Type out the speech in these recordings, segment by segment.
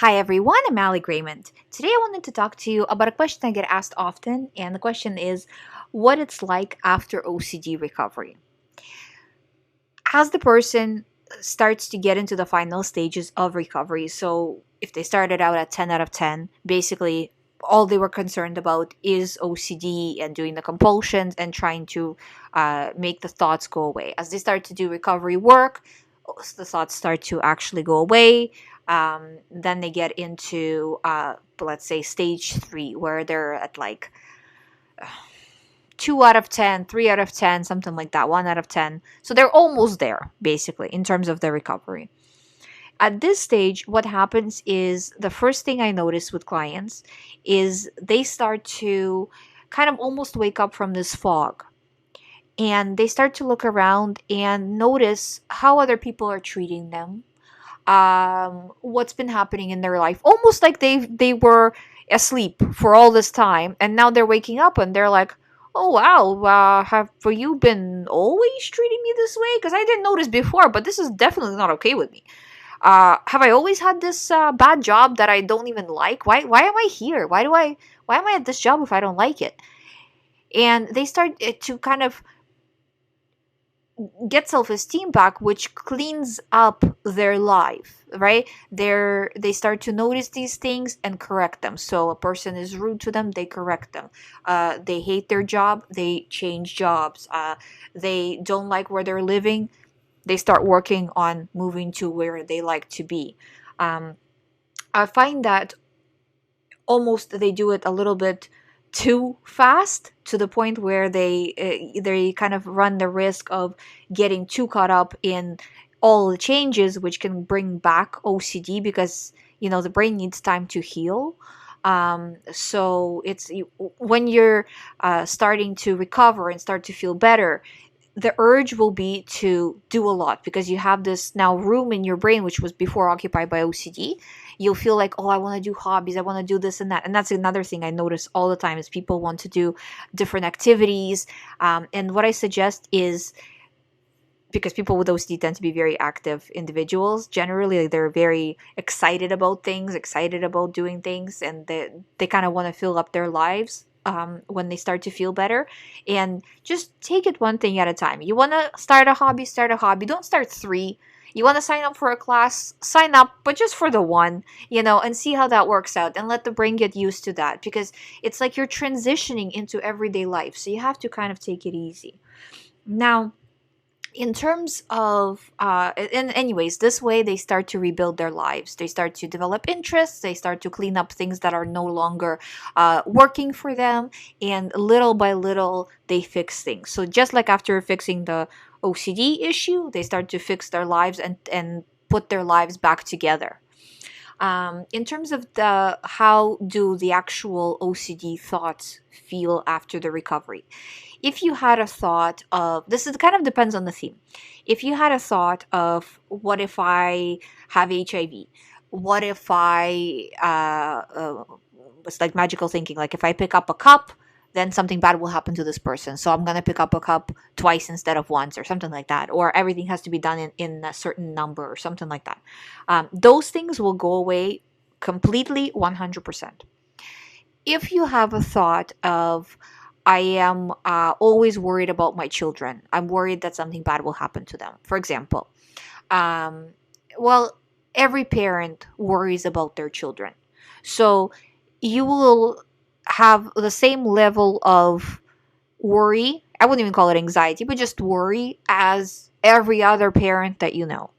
Hi everyone, I'm GREYMOND. Today I wanted to talk to you about a question I get asked often, and the question is what it's like after OCD recovery. As the person starts to get into the final stages of recovery, so if they started out at 10 out of 10, basically all they were concerned about is OCD and doing the compulsions and trying to make the thoughts go away. As they start to do recovery work, the thoughts start to actually go away. Then they get into, let's say, stage three, where they're at like 2 out of 10, 3 out of 10, something like that, 1 out of 10. So they're almost there, basically, in terms of their recovery. At this stage, what happens is the first thing I notice with clients is they start to kind of almost wake up from this fog, and they start to look around and notice how other people are treating them, what's been happening in their life, almost like they were asleep for all this time, and now they're waking up and they're like, oh wow, have you been always treating me this way? Because I didn't notice before, but this is definitely not okay with me. Have I always had this bad job that I don't even like? Why am I here? Why am I at this job if I don't like it? And they start to kind of get self-esteem back, which cleans up their life, right? They start to notice these things and correct them. So a person is rude to them, they correct them. They hate their job, they change jobs. They don't like where they're living, they start working on moving to where they like to be. I find that almost they do it a little bit too fast, to the point where they kind of run the risk of getting too caught up in all the changes, which can bring back OCD, because the brain needs time to heal. So when you're starting to recover and start to feel better, the urge will be to do a lot, because you have this now room in your brain which was before occupied by OCD. You'll feel like, oh, I want to do hobbies, I want to do this and that. And that's another thing I notice all the time, is people want to do different activities. And what I suggest is, because people with OCD tend to be very active individuals, generally they're very excited about things, excited about doing things, and they kind of want to fill up their lives when they start to feel better. And just take it one thing at a time. You want to start a hobby, start a hobby. Don't start three. You want to sign up for a class, sign up, but just for the one, and see how that works out, and let the brain get used to that, because it's like you're transitioning into everyday life. So you have to kind of take it easy. Now, in terms of and anyways, this way they start to rebuild their lives, they start to develop interests, they start to clean up things that are no longer working for them, and little by little they fix things. So just like after fixing the OCD issue, they start to fix their lives and put their lives back together. In terms of the how do the actual OCD thoughts feel after the recovery, if you had a thought of, this is kind of depends on the theme. If you had a thought of, what if I have HIV? What if I it's like magical thinking, like if I pick up a cup, then something bad will happen to this person, so I'm going to pick up a cup twice instead of once, or something like that, or everything has to be done in a certain number, or something like that. Those things will go away completely, 100%. If you have a thought of, I am always worried about my children, I'm worried that something bad will happen to them, for example, um, well, every parent worries about their children. So you will have the same level of worry. I wouldn't even call it anxiety, but just worry, as every other parent that you know.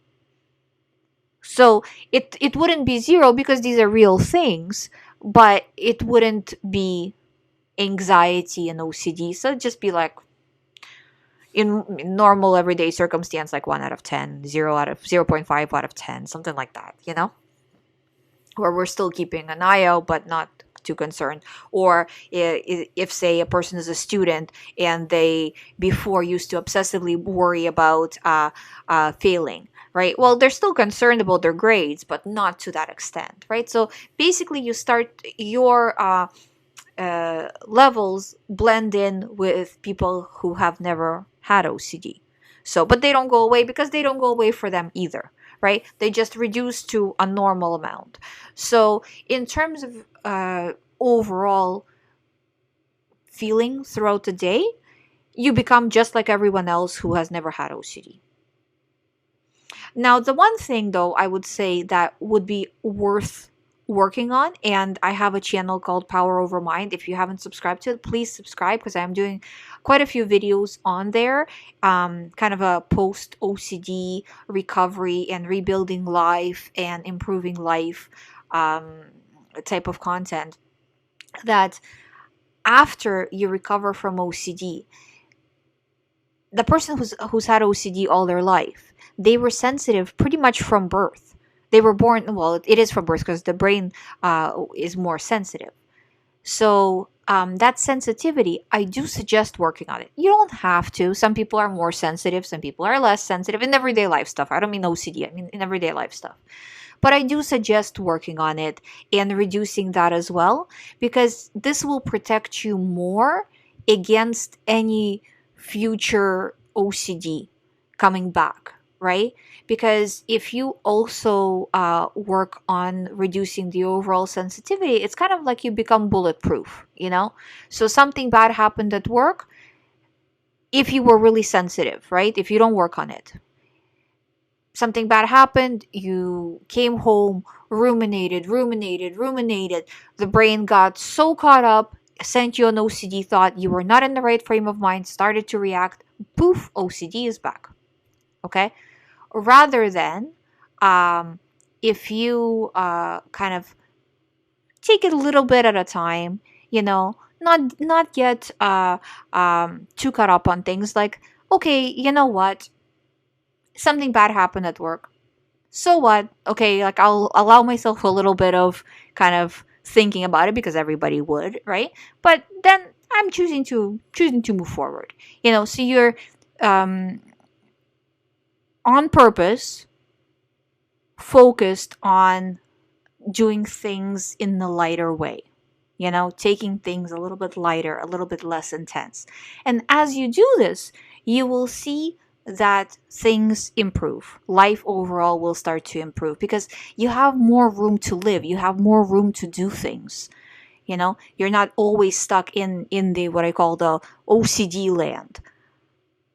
So it wouldn't be zero, because these are real things, but it wouldn't be anxiety and OCD. So it'd just be like, in normal everyday circumstance, like 1 out of 10, 0 out of 0.5 out of 10, something like that, where we're still keeping an eye out but not too concerned. Or if say a person is a student, and they before used to obsessively worry about failing, right? Well, they're still concerned about their grades, but not to that extent, right? So basically you start your levels blend in with people who have never had OCD. So, but they don't go away, because they don't go away for them either, right? They just reduce to a normal amount. So in terms of overall feeling throughout the day, you become just like everyone else who has never had OCD. Now, the one thing though, I would say that would be worth working on, and I have a channel called Power Over Mind. If you haven't subscribed to it, please subscribe, because I'm doing quite a few videos on there, kind of a post OCD recovery and rebuilding life and improving life type of content, that after you recover from OCD, the person who's had OCD all their life, they were sensitive pretty much from birth. They were born, well, it is from birth because the brain is more sensitive. So that sensitivity, I do suggest working on it. You don't have to. Some people are more sensitive, some people are less sensitive in everyday life stuff. I don't mean OCD, I mean in everyday life stuff. But I do suggest working on it and reducing that as well, because this will protect you more against any future OCD coming back, right? Because if you also work on reducing the overall sensitivity, it's kind of like you become bulletproof, you know? So something bad happened at work, if you were really sensitive, right? If you don't work on it, something bad happened, you came home, ruminated. The brain got so caught up, sent you an OCD thought, you were not in the right frame of mind, started to react, poof, OCD is back. Okay? Rather than if you kind of take it a little bit at a time, you know, not get too caught up on things like, okay, you know what? Something bad happened at work. So what? Okay, like I'll allow myself a little bit of kind of thinking about it, because everybody would, right? But then I'm choosing to move forward. You know, so you're um on purpose focused on doing things in the lighter way. You know, taking things a little bit lighter, a little bit less intense. And as you do this, you will see that things improve. Life overall will start to improve because you have more room to live. You have more room to do things. You know, you're not always stuck in the what I call the OCD land,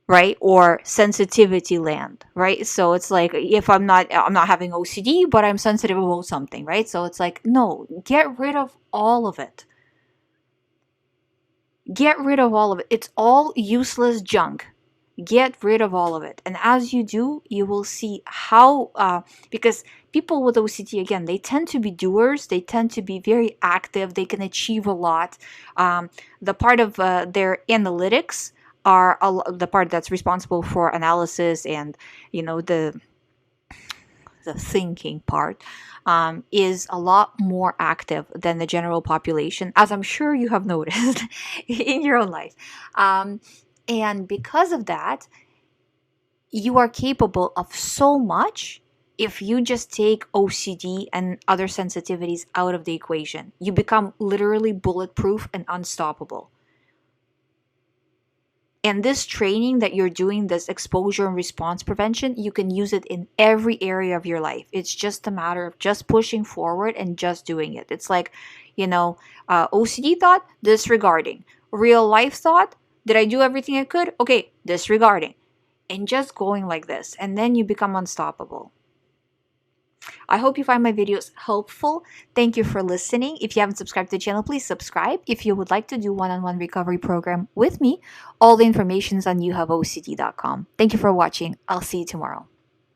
right? Or sensitivity land, right? So it's like, if I'm not having OCD, but I'm sensitive about something, right? So it's like, no, get rid of all of it. Get rid of all of it. It's all useless junk. Get rid of all of it. And as you do, you will see how because people with OCD, again, they tend to be doers, they tend to be very active, they can achieve a lot. The part of their analytics are the part that's responsible for analysis and, you know, the thinking part, is a lot more active than the general population, as I'm sure you have noticed in your own life. And because of that, you are capable of so much if you just take OCD and other sensitivities out of the equation. You become literally bulletproof and unstoppable. And this training that you're doing, this exposure and response prevention, you can use it in every area of your life. It's just a matter of just pushing forward and just doing it. It's like, you know, OCD thought, disregarding. Real life thought, did I do everything I could? Okay, disregarding. And just going like this. And then you become unstoppable. I hope you find my videos helpful. Thank you for listening. If you haven't subscribed to the channel, please subscribe. If you would like to do one-on-one recovery program with me, all the information is on youhaveocd.com. Thank you for watching. I'll see you tomorrow.